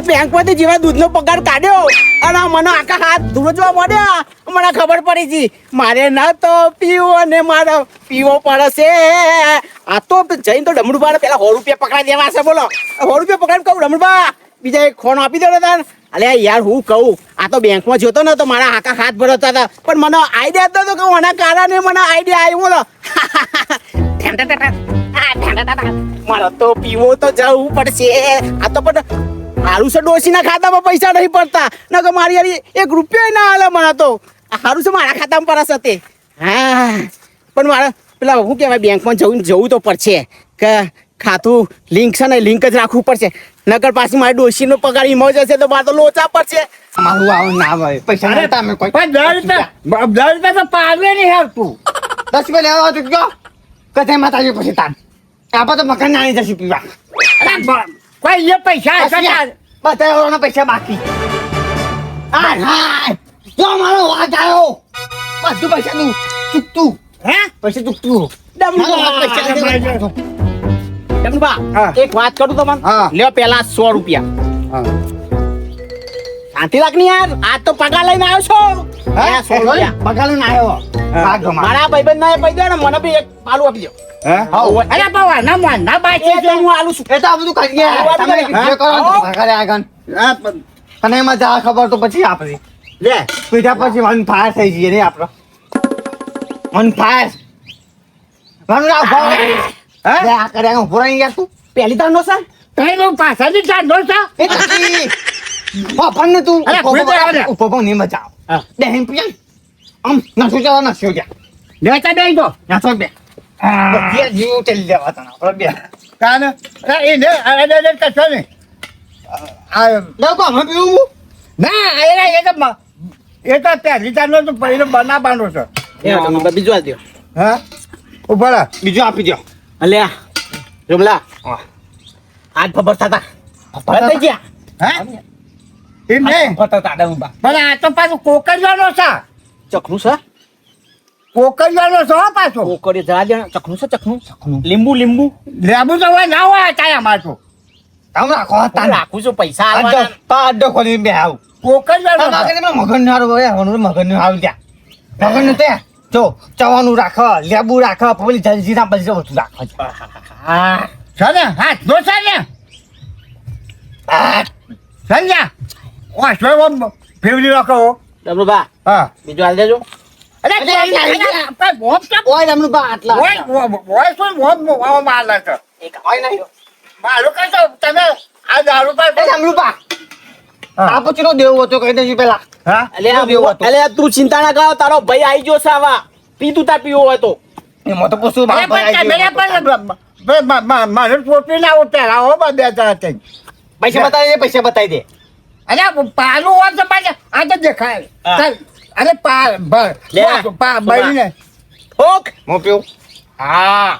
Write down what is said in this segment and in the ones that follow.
બેંકમાંથી જેવા દૂધનો પગાર કાઢ્યો અને મને આખા હાથ ધ્રુજવા મળ્યા. મને ખબર પડી છે મારે ન તો પીવો અને મારે પીવો પડશે. આ તો જઈને તો ડમરુબા પેલા 100 રૂપિયા પકડાઈ દેવા છે. બોલો 100 રૂપિયા પકડાઈને કહું ડમરુબા બીજા એક ફોન આપી દો ને તાર. અલે યાર હું કહું આ તો બેંકમાં જોતો ને તો મારા આખા હાથ ભરતા હતા પણ મને આઈડિયા હતો કે આના કારણે મને આઈડિયા આવ્યો. બોલો મારે તો પીવો તો જવું પડશે. આ તો પણ હારું છે ડોશીના ખાતામાં પૈસા નહીં પડતા ન કે મારી યાર 1 રૂપિયો ના હાલે. મને તો હારું છે મારા ખાતામાં પરસ હતી. હા પણ મારે પેલા શું કહેવાય બેંકમાં જવું તો પડશે કે ખાતું લિંક છે ને લિંક જ રાખવું પડશે. નકર પાછી મારી ડોશીનો પગાર ઈમો જશે તો મારે તો લોચા પડશે. મારું આવ ના આવે પૈસા નતા અમે કોઈ 10 રૂપિયા તો પાડવે નહીં આવતું. 10 રૂપિયા લેવા તો ગયો કથે માતાજી પછી તાન આપણે તો મકાન નાની જશે પીવા. કોઈ એ પૈસા બતાવવાના પૈસા બાકી. હા જો મારો વાત આવ્યો બધું પૈસા નું ચૂકતું. હે પૈસા ચૂકતું. ડમરુબા હા. એક વાત કરું તમને. હા. લ્યો પેલા 100 રૂપિયા શાંતિ રાખ ને યાર. આજ તો પગાર લઈને આવ્યો છો. હા 100 રૂપિયા બગાડો ના આવ્યો મારા ભાઈબંધ ના પૈસા ને મને બી એક પાલું આપી દો. અરે બાવા ના માન ના બાકી એ તો હું આલું છું. એ તો આ બધું કરી ગયા તમે વિડિયો કરો તો બગાડે આગળ અને એમાં જા ખબર તો પછી આપણી લે પીધા પછી વન ફાયર થઈ જઈએ ને આપણો વન ફાયર વન રાવ હે આ કરે હું પૂરા ગયા તું પહેલી તાર નો સર કઈ નો પાછળથી ચાંદો છે. એ તકી પાપન ને તું અરે, ભૂલી જાય હવે. ઉપો ની મજા હા. બે હેમ પિયા આમ નસો જવા નસો જા લેતા દઈ દો નસો બે બધી જીવ તેલ લેવા તને આપણે બે કાને એ ને અરે કશો ને આ લોકો અમે પીવું ના એ તો પહેલી ચાંદો તો પહેલો બનાવવાનો છે. એ ડમરુબા બીજું આલ દો. હા ઉપર બીજું આપી દો અલ્યા જમલા આજ ખબર થતા થઈ ગયા. હા એમ નહીં ફટતા ડમરુબા પણ આ તો પાછું કોકરિયાનો છે. ચખનું છે. કોકરિયાનો છે હો પાછો. કોકરી જરા દે ચખનું છે. ચખનું લીંબુ લેબુ તો હોય ના હોય ચાયા મારતો તમે રાખો તાન રાખું છું પૈસા અડ્ડો આલવાના. અડ્ડો ખોલી બે આવ કોકરિયાનો છે. મગન હારું મગન આવ ત્યાં મગન તે જો ચવાનું રાખો લેબુ રાખો પેલી જલજીરા બલજી બધું રાખો હા છે ને હા જો છે ને સંજા વાસવે ફેવરી રાખો ડમરુબા હા બીજું આલ દેજો. અરે બોમ ચપ ઓય રમણું બા આટલા ઓય શું બોમ માર છે એક હોય નહીં. મારું કશો તમે આ દારૂ પર એ રમણું બા આ પછી નો દેવો હતો કહી દેજી પેલા હા અલ્યા તું ચિંતા ના કર તારો ભાઈ આવી ગયો છે આવા પી તું તાર પીવો હોય તો. એ મોટો પૂછું અરે પણ મારે પોતી લાવો પેલા હો બે જણા થઈ પૈસા બતાવી દે અરે પાલું હોય તો પાછા આ તો દેખાય હા. ચાલ અરે લે. બળીને ઓક મો પીવું હા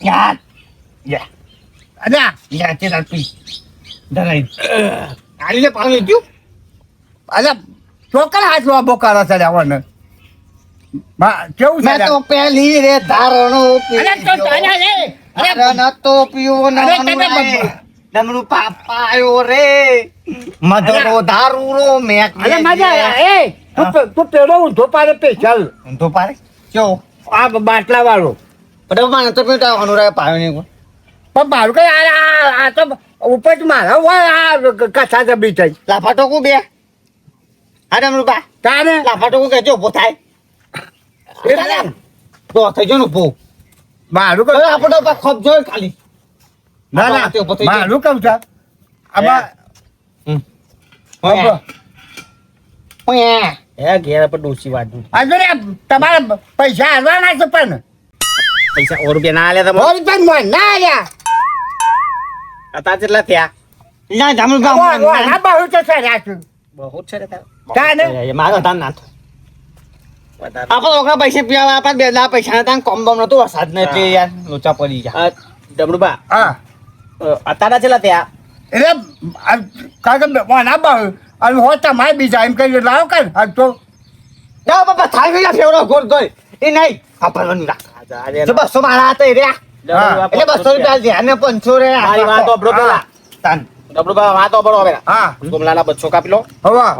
યાર યા અરે યાર તે પી દલાઈ આલીને પાણી પીવું અરે ચોકર હાથ લોબો કરો છે આવને કેવું છે મેં તો પહેલી રે ધારણો અરે તો તને લે અરે ન તો પીવો અરે તમે ડમરું પાપા આયો રે મધરો દારૂ મેક અરે મજા એ તું પેલો ઊંધો પાડે પેશલ તો પારે જો આ બાટલા વાળો પણ મને તો પીતા અનુરાય પાયો નહીં પણ મારું કઈ આ તો ઉપર મારા હોય આ કથા જબી થઈ લાફાટો કુ બે હા ડમરું બા તાને લાફાટો કુ કેજો ઉભો થાય તો થઈ જો ને ઉભો મારું હવે કઈ આપણો પા ખપ જોઈ ખાલી ના ના મારું કહું છે આમાં ઓય એ ઘેર પર ડોસી વાડું આજે તમારે પૈસા હાલવાના છે પણ પૈસા 100 રૂપિયા ના આલ્યા તમે. હોલ પણ મોય ના આલ્યા અત્યારે કેટલા થયા? ના ડમરું બા આ બહુ તો છે રાખ્યું બહુ છે રે તાર. કાને મારો ધાન નાથ વધારે. આપણે ઓકા પૈસા પીવા આપણે બે ના પૈસા ના કોમ બમ નતો વરસાદ ને એટલે યાર લોચા પડી ગયા આ ડમરુબા હા અત્યારે કેટલા થયા? એટલે કારણ કે ના બહુ અને હો તમારે બીજા એમ કહી લાવો કર આ તો ના બાપા થાય ગયા ફેવડો ગોળ ગોળ એ નહીં આપણને રાખ જો 200 મારા હતા રે ડમરુબા એટલે 200 રૂપિયા ધ્યાન ને 500 રે મારી વાત સાંભળો પેલા. તાન ડબલુભા વાત સાંભળો હવે હા ગોમલાના 200 કાપી લો હવા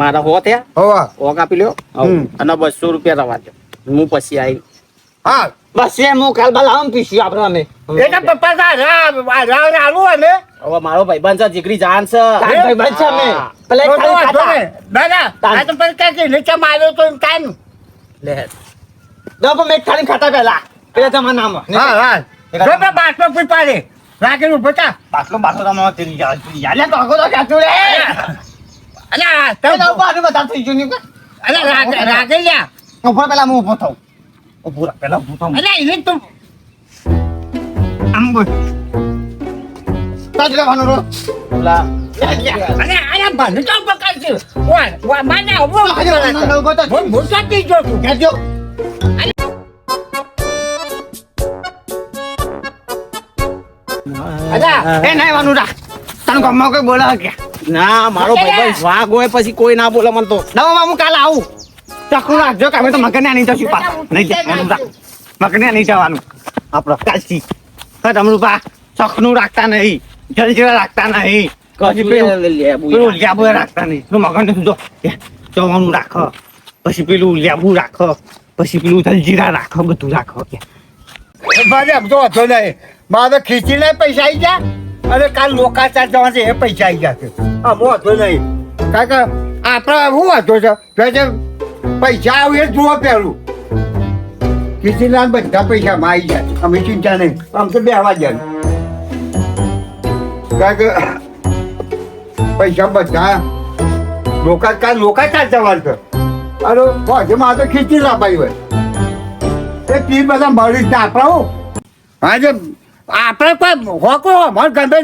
મારા હો થયા હવા ઓ કાપી લ્યો અને 200 રૂપિયા રવા દો હું પછી આવી હા બસ એ હું કાલ બાલ આવું પીશું આપણે અમે એના પપ્પા રાવ આલું અને હવે મારો ભાઈબંધ છે જીગરી જાન છે તાન ભાઈ બચ્ચા મે પેલા તો ખાલી વાંધો ખાતા નહીં. દાદા આ તો પછી ક્યાંથી નીચે માર્યો તો એમ કાંઈ નહીં. લે દો મેં ખાલી ખાતા પહેલા પેલા જમાનામાં હા હા જો બે બાટલો પી પાડે રાખેલું બચા બાટલો બાટલો તમારો તેરી યાલે તો આગો તો કાચું રે અલ્યા તે તમે તો બાર બધા થઈ ગયું ને અલ્યા રાખે લ્યા ઉભો પેલા હું ઉભો થાઉં ઉભો રાખ પેલા ઉભો થાઉં અલ્યા એને તું આમ બોલ તાજ લેવાનું રો પેલા અલ્યા બંધ તો પકડ છે વા માને ઉભો બોલ બોલ સાથી જો તું કેજો અલ્યા એ નહીં વાનું રાખ તને ગમમાં કોઈ બોલા કે ના મારો ભાઈબંધ વાઘ હોય પછી કોઈ ના બોલે મને તો દવા હું કાલે આવું ચકરું રાખજો કે અમે તો મગને નહીં જશું પાછા નહીં જવાનું રાખ મગને નહીં જવાનું આપણો કાલથી તમારું પા ચકનું રાખતા નહીં જલજીરા રાખતા નહીં પછી પેલું લેબુ રાખતા નહીં પેલું મગન નથી જો જવાનું રાખો પછી પેલું લેબુ રાખો પછી પેલું જલજીરા રાખો બધું રાખો કે મારે આમ તો વાંધો નહીં મારે ખીચીને પૈસા આવી ગયા અને કાલ લોકાચાર જવા છે એ પૈસા આવી ગયા છે આમ વાંધો નહીં કારણ કે આપણે શું વાંધો છે કે જે પૈસા આવે એ જુઓ પહેલું ખીચીના બધા પૈસામાં આવી ગયા અમે ચિંતા નહીં આમ તો બેહવા જાય કારણ કે પૈસા બધા લોકાચાર જવાનું છે અરે વાંધો મારે તો ખીચી લાવવાની હોય એ તી બધા મળી જ આપણે હું હા જે આપણે કોઈ હોકો મને ગમે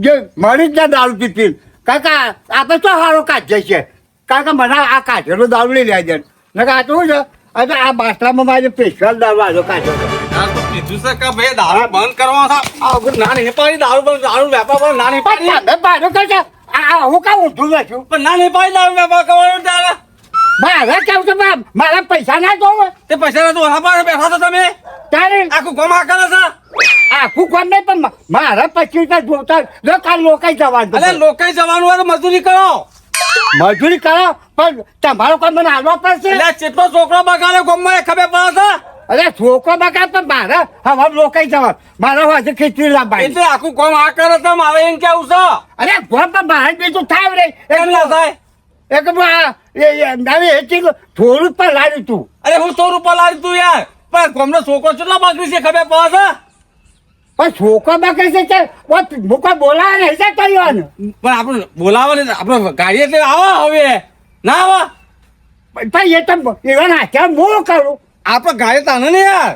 જે મળી જ ના દારૂ પીતી કાકા આપણે તો સારો કાઢ છે કારણ કે મને આ કાઢેલો દારૂ લઈ લે છે ને આ તો શું છે અને આ બાટલામાં મારે સ્પેશિયલ દારૂ આવ્યો કાઢ્યો કીધું છે કે ભાઈ દારૂ બંધ કરવાનો છે ના નહીં પાડી દારૂ બંધ દારૂ વેપાર બંધ ના નહીં પાડી પણ તમે બારો કહે છે આ હું કામ ઊંધું નાખ્યું પણ ના નહીં પાડી દારૂ વેપાર કરવાનો તારે મારે કેવું છે મારા પૈસા ના જોવે તે પૈસા તો હા પાસે બેઠા છો તમે ત્યારે આખું ગમ આ કરે છે આખું કોણ નહીં પણ મારા 25 જોતા જો કાલ લોકાઈ જવાનું અરે લોકાઈ જવાનું હોય તો મજૂરી કરો મજૂરી કરો પણ તમારો કોઈ મને હાલવા પડશે એટલે કેટલો છોકરો બગાડે ગમમાં એ ખબર પડે છે અરે છોકરો બગાડ પણ મારે હવે લોકાઈ જવા મારા વાજે ખીચડી લાવવાની એટલે આખું ગમ આ કરે છે મારે એમ કેવું છે અરે ગોળ પણ મારે બીજું થાય રે એમ ના થાય એક નવી હેચી થોડું પણ લાવ્યું તું અરે હું 100 રૂપિયા લાવી તું યાર પણ ગમનો છોકરો કેટલો બગડી છે ખબર પડે છે પણ છોકરો બગડે છે તે મૂકો બોલાવે નહીં છે કર્યો પણ આપણે બોલાવો ને આપણે ગાડી એટલે આવો હવે ના આવો પણ એ તો એવા નાખ્યા હું કરું આપણે ગાડી તાને ને યાર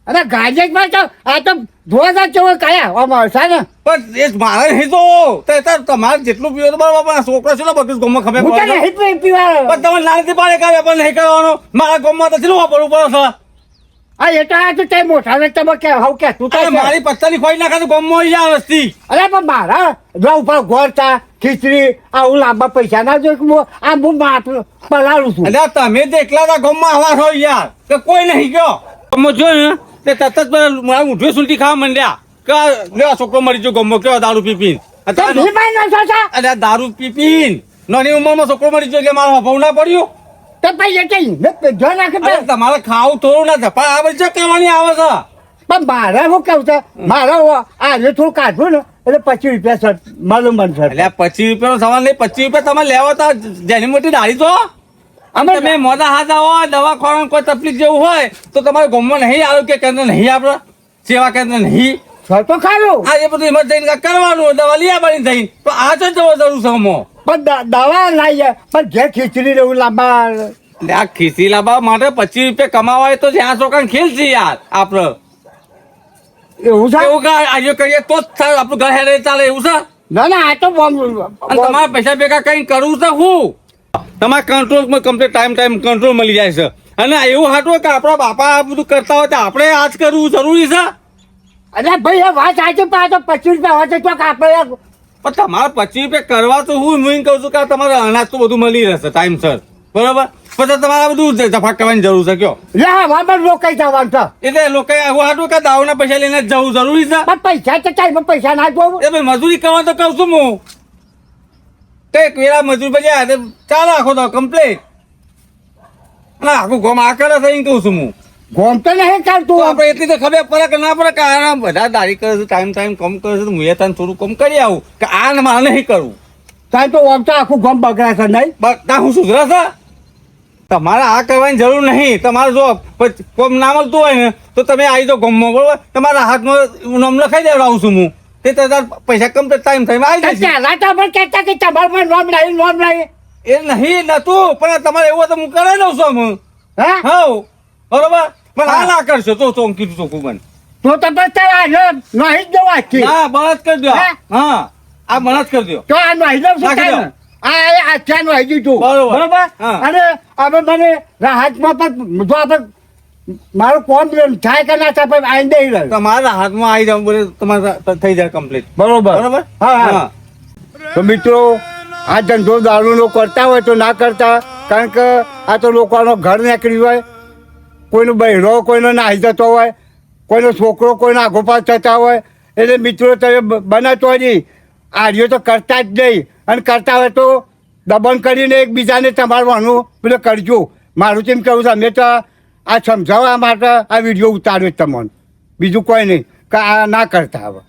અરે ગાજેજમાં તો આ તો ધોવા ચો કયા આમાં છે ને પણ એ મારે નહીં તો તમારે જેટલું પીવો તો બરાબર પણ આ છોકરો છે ને બધું ગમમાં ખબર હું તો પડે નહીં પીવા પણ તમે નાનીથી પાડે કાંઈ વેપાર નહીં કરવાનો મારા ગમમાં તો છેલ્લું વાપરવું પડે છે હા એ તો આ તો તે મોટા ને તમે કે હવ કે તું અરે તો મારી પત્તાની ખોઈ નાખે તો ગમમાં યાર વસ્તી અરે પણ મારા જો ઉપર ગોળતા ખીચડી આવું લાંબા પૈસા ના જો આ હું પલાળું છું એટલે તમે જ એકલા હતા ગમમાં આવા છો યાર કે કોઈ નહીં ગયો ગમમાં જો ને તે તરત જ મારા ઊંઠે સુલટી ખાવા માંડ્યા કે લે છોકરો મરી ગયો ગમમાં કેવો દારૂ પી પીને તો ભી ભાઈ ના સોચા અરે આ દારૂ પી પીને નાની ઉંમરમાં છોકરો મરી ગયો એટલે મારો ભાવ ના પડ્યો તો ભાઈ એ કઈ જો નાખે અરે તમારે ખાવું થોડું ના થાય પણ આ બધી ચા કરવાની આવે છે પણ મારે શું કેવું છે મારે આજે થોડું કાઢવું ને એટલે 25 રૂપિયા માલુમ બનશે એટલે 25 રૂપિયાનો સવાલ નહીં 25 રૂપિયા તમે લેવો તો જેની મોટી દાઢી તો અમે તમે મોઢા હાથ આવો દવાખાના કોઈ તકલીફ જેવું હોય તો તમારે ગામમાં નહીં આરોગ્ય કેન્દ્ર નહીં આપણે સેવા કેન્દ્ર નહીં તો ખારું આ એ બધું એમાં જઈને કરવાનું દવા લઈ આવવાની થઈને તો આ તો જવો જરૂર છે અમો પણ દવા લાવીએ પણ જે ખીચડી રહેવું લાંબા એટલે આ ખીસી લાવવા માટે 25 રૂપિયા કમાવા હોય તો જ્યાં છોકરા ખેલ છે યાર આપણે એવું છે એવું આજે કરીએ તો જ થાય આપણું ઘર હેડે ચાલે એવું છે ના ના આ તો અને તમારે પૈસા ભેગા કઈ કરવું છે શું તમારે કંટ્રોલમાં કમ્પ્લીટ ટાઈમ કંટ્રોલ મળી જાય છે અને એવું હાટું કે આપણા બાપા આ બધું કરતા હોય તો આપણે આ જ કરવું જરૂરી છે અરે ભાઈ એ વાત સાચી પણ આ તો 25 રૂપિયા હોય તો ચોક આપણે પણ તમારે 25 રૂપિયા કરવા તો હું એમ કહું છું કે તમારે અનાજ તો બધું મળી રહેશે ટાઈમસર બરોબર પછી તમારે આ બધું જફા કરવાની જરૂર છે કયો લે હવામાં રોકાઈ જવાનું છે એટલે લોકો એવું હાટું કે દાવના પૈસા લઈને જ જવું જરૂરી છે પણ પૈસા તો ટાઈમમાં પૈસા ના જોવું એ ભાઈ મજૂરી કરવા તો કહું છું હું કઈક વેળા મજૂર પછી ચાલો આખો તો કમ્પ્લીટ ના આખું ગોમ આ કરે છે એમ કહું છું હું ગોમ તો નહીં તો ચાલતું આપણે એટલી તો ખબર પડે કે ના પડે કે આ બધા દાડી કરે છે ટાઈમ કમ કરે છે તો હું એ તને થોડું કમ કરી આવું કે આ ને મારે નહીં કરવું સાહેબ તો આમ તો આખું ગમ બગડા છે નહીં બધા હું સુધરા છે તમારે આ કરવાની જરૂર નહીં તમારે જો કોમ ના મળતું હોય ને તો તમે આવી જાઓ ગમમાં બરોબર તમારા હાથમાં નામ લખાઈ દેવડાવું છું હું તે તાર પૈસા કમ્પ્લીટ ટાઈમ થાય આવી જશે ચાલા તો પણ કહેતા કે તમારે નોમ નહીં એ નહીં નતું પણ તમારે એવું તો હું કરાવી દઉં છું હું હા હા બરોબર પણ આ ના કરશો તો કીધું ચોખ્ખું મને તો તમે તારા નહીં જ જવા છે ના બળદ કરી દો હે? હા આ બળદ કરી દો તો આ નહીં દઉં છું નાખી દો. તારે. આ આખ્યાનું આવી દીધું બરોબર. બરોબર હા. અને હવે મને રાહતમાં પણ જો આપણે મારું કોમ થાય કે ના થાય પણ આઈ દઈ રહ્યું તમારા હાથમાં આવી જાવ બોલે તમારે થઈ જાય કમ્પ્લીટ બરોબર બરોબર હા હા તો મિત્રો આ ધંધો દારૂનો કરતા હોય તો ના કરતા કારણ કે આ તો લોકોનો ઘર નીકળ્યું હોય કોઈનો બહેરો કોઈનો નાહી જતો હોય કોઈનો છોકરો કોઈનો આગોપાસ થતા હોય એટલે મિત્રો તમે બનાવતો નહીં આર્યો તો કરતા જ નહીં અને કરતા હોય તો દબણ કરીને એકબીજાને તમારવાનું પેલું કરજો મારું તેમ કહું છે અમે તો આ સમજાવવા માટે આ વિડીયો ઉતાર્યો તમને બીજું કોઈ નહીં કે આ ના કરતા હવે